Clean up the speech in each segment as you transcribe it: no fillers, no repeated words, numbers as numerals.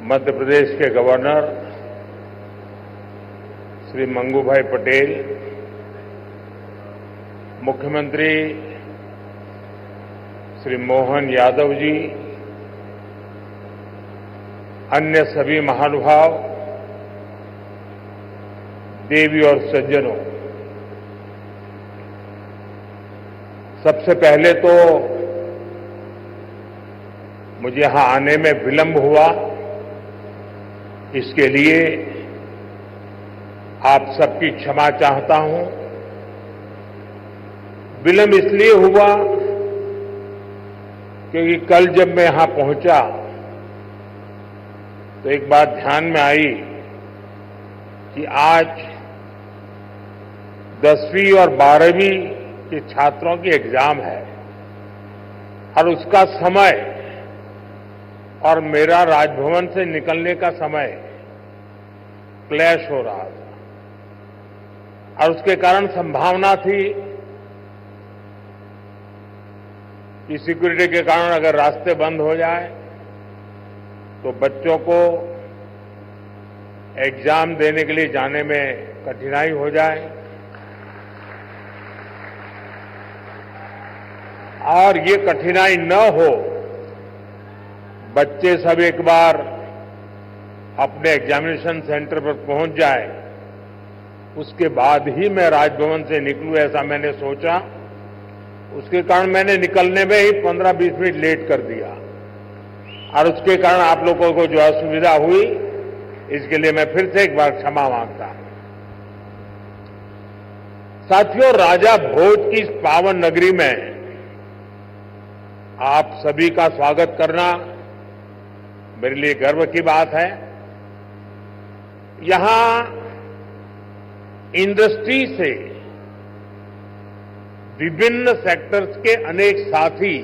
मध्य प्रदेश के गवर्नर श्री मंगूभाई पटेल, मुख्यमंत्री श्री मोहन यादव जी, अन्य सभी महानुभाव, देवी और सज्जनों, सबसे पहले तो मुझे यहां आने में विलंब हुआ, इसके लिए आप सबकी क्षमा चाहता हूं। विलंब इसलिए हुआ क्योंकि कल जब मैं यहां पहुंचा तो एक बात ध्यान में आई कि आज 10वीं और 12वीं के छात्रों की एग्जाम है और उसका समय और मेरा राजभवन से निकलने का समय क्लैश हो रहा था और उसके कारण संभावना थी कि सिक्योरिटी के कारण अगर रास्ते बंद हो जाए तो बच्चों को एग्जाम देने के लिए जाने में कठिनाई हो जाए और ये कठिनाई न हो, बच्चे सब एक बार अपने एग्जामिनेशन सेंटर पर पहुंच जाए, उसके बाद ही मैं राजभवन से निकलूं, ऐसा मैंने सोचा। उसके कारण मैंने निकलने में ही 15-20 मिनट लेट कर दिया और उसके कारण आप लोगों को जो असुविधा हुई, इसके लिए मैं फिर से एक बार क्षमा मांगता हूं। साथियों, राजा भोज की इस पावन नगरी में आप सभी का स्वागत करना मेरे लिए गर्व की बात है। यहां इंडस्ट्री से विभिन्न सेक्टर्स के अनेक साथी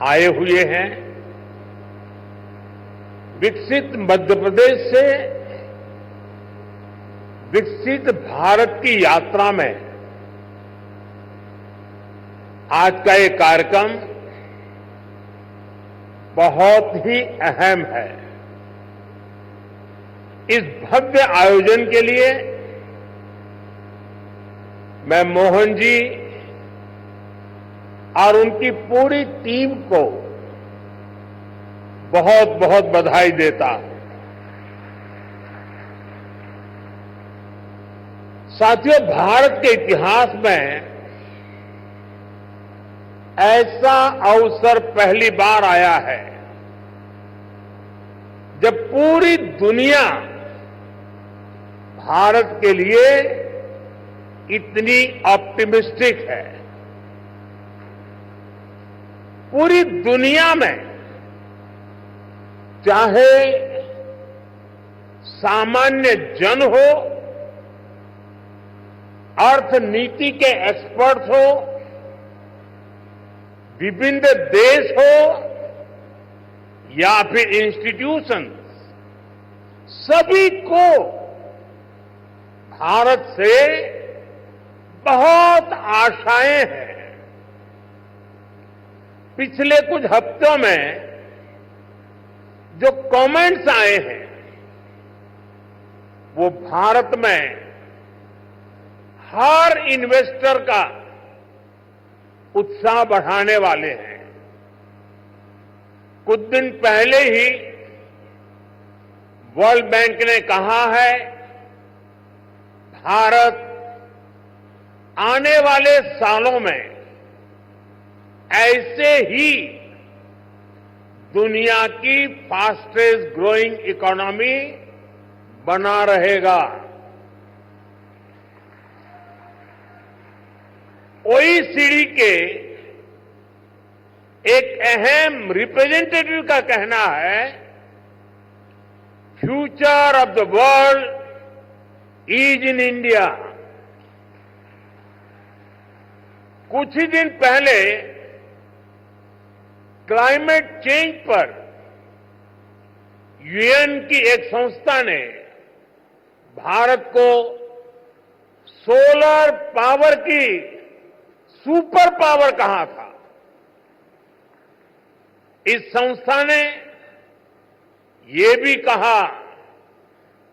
आए हुए हैं। विकसित मध्य प्रदेश से विकसित भारत की यात्रा में आज का ये कार्यक्रम बहुत ही अहम है। इस भव्य आयोजन के लिए मैं मोहन जी और उनकी पूरी टीम को बहुत बहुत बधाई देता हूं। साथियों, भारत के इतिहास में ऐसा अवसर पहली बार आया है जब पूरी दुनिया भारत के लिए इतनी ऑप्टिमिस्टिक है। पूरी दुनिया में चाहे सामान्य जन हो, अर्थनीति के एक्सपर्ट्स हो, विभिन्न देश हो या फिर इंस्टीट्यूशन, सभी को भारत से बहुत आशाएं हैं। पिछले कुछ हफ्तों में जो कमेंट्स आए हैं वो भारत में हर इन्वेस्टर का उत्साह बढ़ाने वाले हैं। कुछ दिन पहले ही वर्ल्ड बैंक ने कहा है भारत आने वाले सालों में ऐसे ही दुनिया की फास्टेस्ट ग्रोइंग इकोनॉमी बना रहेगा। ओईसीडी के एक अहम रिप्रेजेंटेटिव का कहना है, future of the world is in India. कुछ ही दिन पहले क्लाइमेट चेंज पर यूएन की एक संस्था ने भारत को सोलर पावर की सुपर पावर कहा था। इस संस्था ने ये भी कहा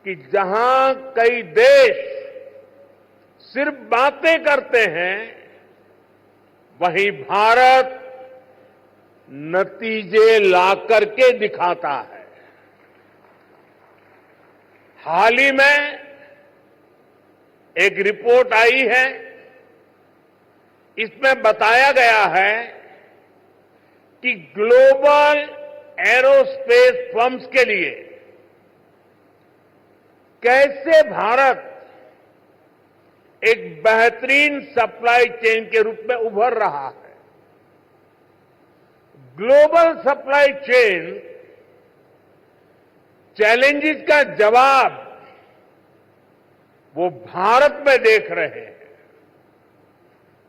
कि जहां कई देश सिर्फ बातें करते हैं, वहीं भारत नतीजे ला करके दिखाता है। हाल ही में एक रिपोर्ट आई है, इसमें बताया गया है कि ग्लोबल एरोस्पेस फर्म्स के लिए कैसे भारत एक बेहतरीन सप्लाई चेन के रूप में उभर रहा है। ग्लोबल सप्लाई चेन चैलेंजेस का जवाब वो भारत में देख रहे हैं।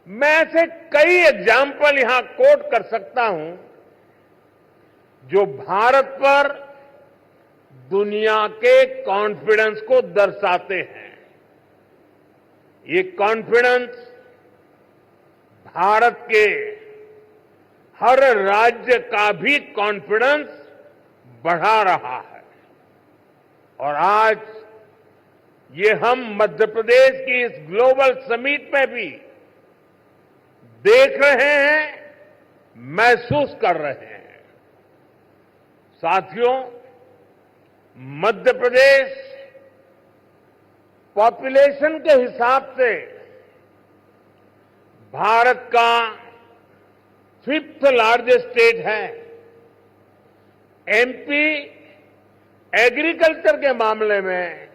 मैं ऐसे कई एग्जाम्पल यहां कोट कर सकता हूं जो भारत पर दुनिया के कॉन्फिडेंस को दर्शाते हैं। ये कॉन्फिडेंस भारत के हर राज्य का भी कॉन्फिडेंस बढ़ा रहा है। और आज ये हम मध्य प्रदेश की इस ग्लोबल समिट में भी देख रहे हैं, महसूस कर रहे हैं। साथियों, मध्य प्रदेश पॉपुलेशन के हिसाब से भारत का 5th लार्जेस्ट स्टेट है। एमपी एग्रीकल्चर के मामले में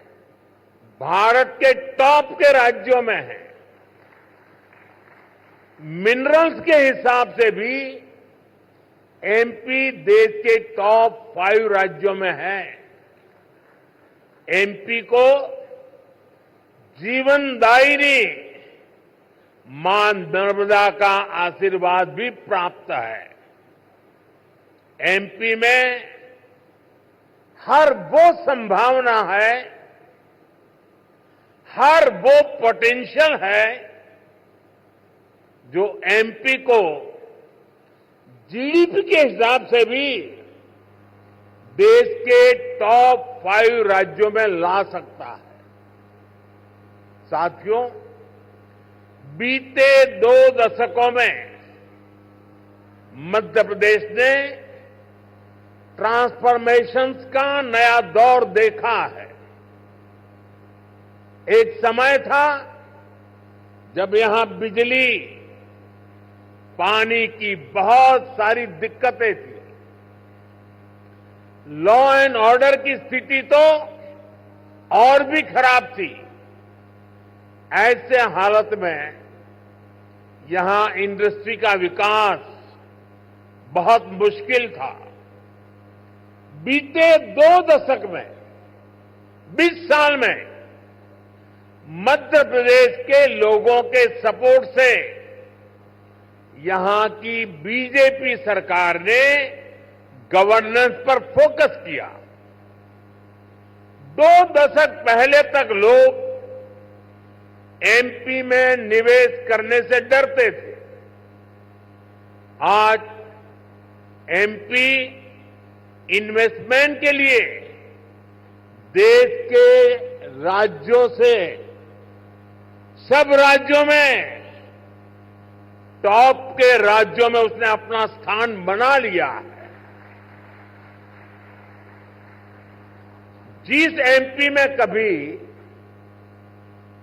भारत के टॉप के राज्यों में है। मिनरल्स के हिसाब से भी एमपी देश के टॉप 5 राज्यों में है। एमपी को जीवनदायिनी मां नर्मदा का आशीर्वाद भी प्राप्त है। एमपी में हर वो संभावना है, हर वो पोटेंशियल है जो एमपी को जीडीपी के हिसाब से भी देश के टॉप 5 राज्यों में ला सकता है। साथियों, बीते 2 दशकों में मध्य प्रदेश ने ट्रांसफॉर्मेशंस का नया दौर देखा है। एक समय था जब यहां बिजली, पानी की बहुत सारी दिक्कतें थी। लॉ एंड ऑर्डर की स्थिति तो और भी खराब थी। ऐसे हालत में यहां इंडस्ट्री का विकास बहुत मुश्किल था। बीते 2 दशक में, 20 साल में मध्य प्रदेश के लोगों के सपोर्ट से यहां की बीजेपी सरकार ने गवर्नेंस पर फोकस किया। 2 दशक पहले तक लोग एमपी में निवेश करने से डरते थे। आज एमपी इन्वेस्टमेंट के लिए देश के राज्यों से, सब राज्यों में, टॉप के राज्यों में उसने अपना स्थान बना लिया है। जिस एमपी में कभी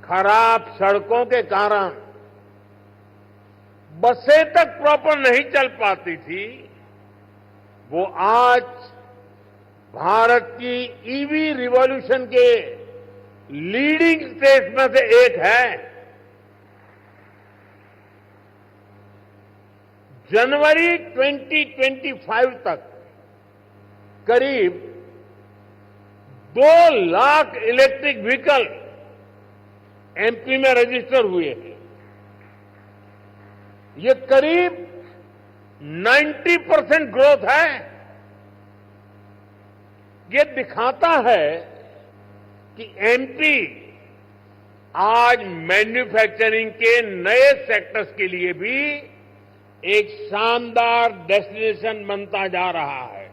खराब सड़कों के कारण बसें तक प्रॉपर नहीं चल पाती थी, वो आज भारत की ईवी रिवॉल्यूशन के लीडिंग स्टेट्स में से एक है। जनवरी 2025 तक करीब 2 लाख इलेक्ट्रिक व्हीकल एमपी में रजिस्टर हुए हैं। ये करीब 90% ग्रोथ है। ये दिखाता है कि एमपी आज मैन्युफैक्चरिंग के नए सेक्टर्स के लिए भी एक शानदार डेस्टिनेशन बनता जा रहा है।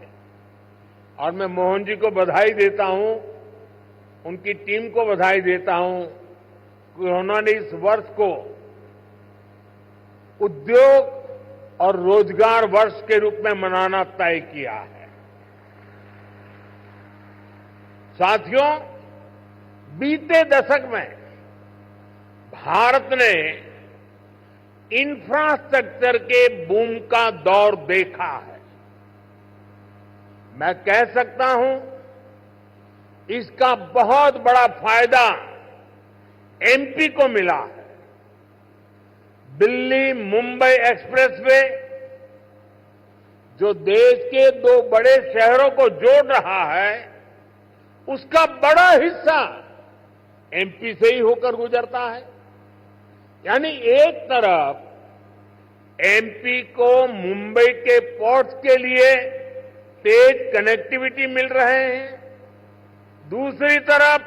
और मैं मोहन जी को बधाई देता हूं, उनकी टीम को बधाई देता हूं कि उन्होंने इस वर्ष को उद्योग और रोजगार वर्ष के रूप में मनाना तय किया है। साथियों, बीते दशक में भारत ने इंफ्रास्ट्रक्चर के बूम का दौर देखा है। मैं कह सकता हूं, इसका बहुत बड़ा फायदा एमपी को मिला है। दिल्ली मुंबई एक्सप्रेसवे जो देश के दो बड़े शहरों को जोड़ रहा है, उसका बड़ा हिस्सा एमपी से ही होकर गुजरता है। यानी एक तरफ एमपी को मुंबई के पोर्ट्स के लिए तेज कनेक्टिविटी मिल रहे हैं, दूसरी तरफ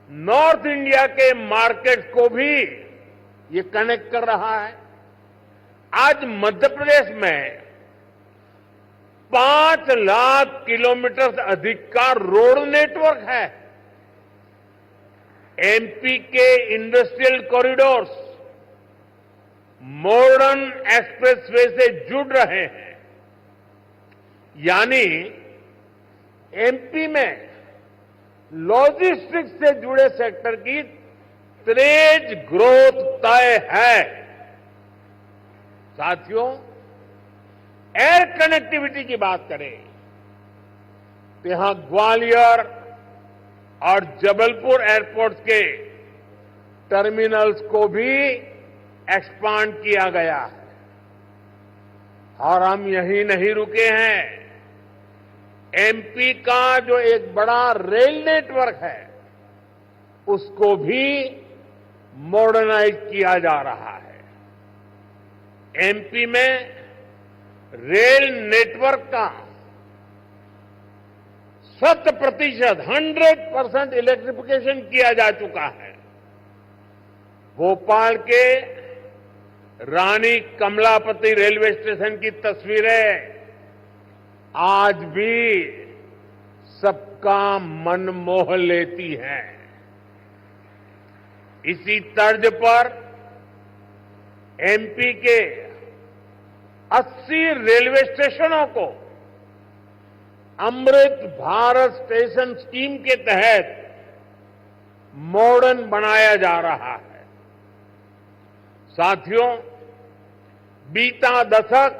नॉर्थ इंडिया के मार्केट को भी ये कनेक्ट कर रहा है। आज मध्य प्रदेश में 5 लाख किलोमीटर से अधिक का रोड नेटवर्क है। एमपी के इंडस्ट्रियल कॉरिडोर्स मॉडर्न एक्सप्रेसवे से जुड़ रहे हैं। यानी एमपी में लॉजिस्टिक्स से जुड़े सेक्टर की तेज ग्रोथ तय है। साथियों, एयर कनेक्टिविटी की बात करें तो यहां ग्वालियर और जबलपुर एयरपोर्ट के टर्मिनल्स को भी एक्सपांड किया गया है। और हम यही नहीं रुके हैं। एमपी का जो एक बड़ा रेल नेटवर्क है, उसको भी मॉडर्नाइज किया जा रहा है। एमपी में रेल नेटवर्क का 100% इलेक्ट्रिफिकेशन किया जा चुका है। भोपाल के रानी कमलापति रेलवे स्टेशन की तस्वीरें आज भी सबका मन मोह लेती हैं। इसी तर्ज पर एमपी के 80 रेलवे स्टेशनों को अमृत भारत स्टेशन स्कीम के तहत मॉडर्न बनाया जा रहा है। साथियों, बीता दशक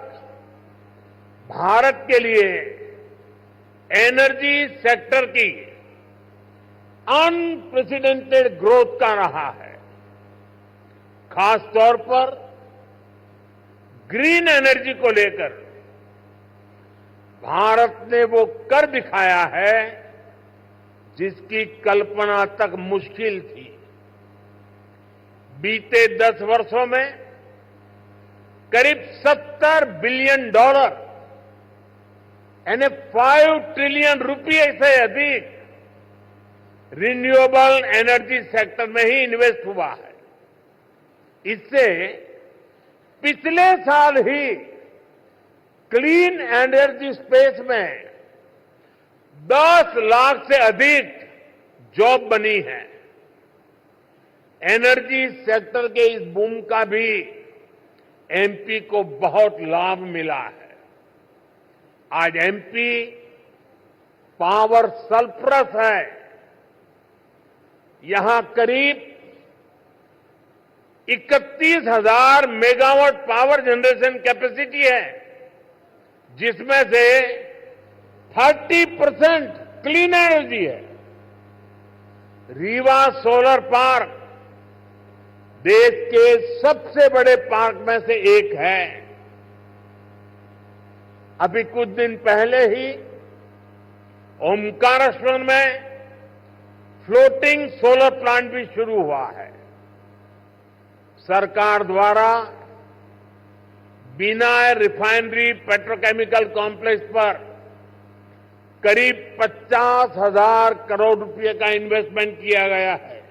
भारत के लिए एनर्जी सेक्टर की अनप्रेसिडेंटेड ग्रोथ का रहा है। खासतौर पर ग्रीन एनर्जी को लेकर भारत ने वो कर दिखाया है जिसकी कल्पना तक मुश्किल थी। बीते 10 वर्षों में करीब $70 बिलियन यानी 5 ट्रिलियन रुपये से अधिक रिन्यूएबल एनर्जी सेक्टर में ही इन्वेस्ट हुआ है। इससे पिछले साल ही क्लीन एनर्जी स्पेस में 10 लाख से अधिक जॉब बनी है। एनर्जी सेक्टर के इस बूम का भी एमपी को बहुत लाभ मिला है। आज एमपी पावर सरप्लस है। यहां करीब 31,000 मेगावाट पावर जनरेशन कैपेसिटी है, जिसमें से 30% क्लीन एनर्जी है। रीवा सोलर पार्क देश के सबसे बड़े पार्क में से एक है। अभी कुछ दिन पहले ही ओमकारेश्वर में फ्लोटिंग सोलर प्लांट भी शुरू हुआ है। सरकार द्वारा बिनाय रिफाइनरी पेट्रोकेमिकल कॉम्प्लेक्स पर करीब 50,000 करोड़ रुपए का इन्वेस्टमेंट किया गया है।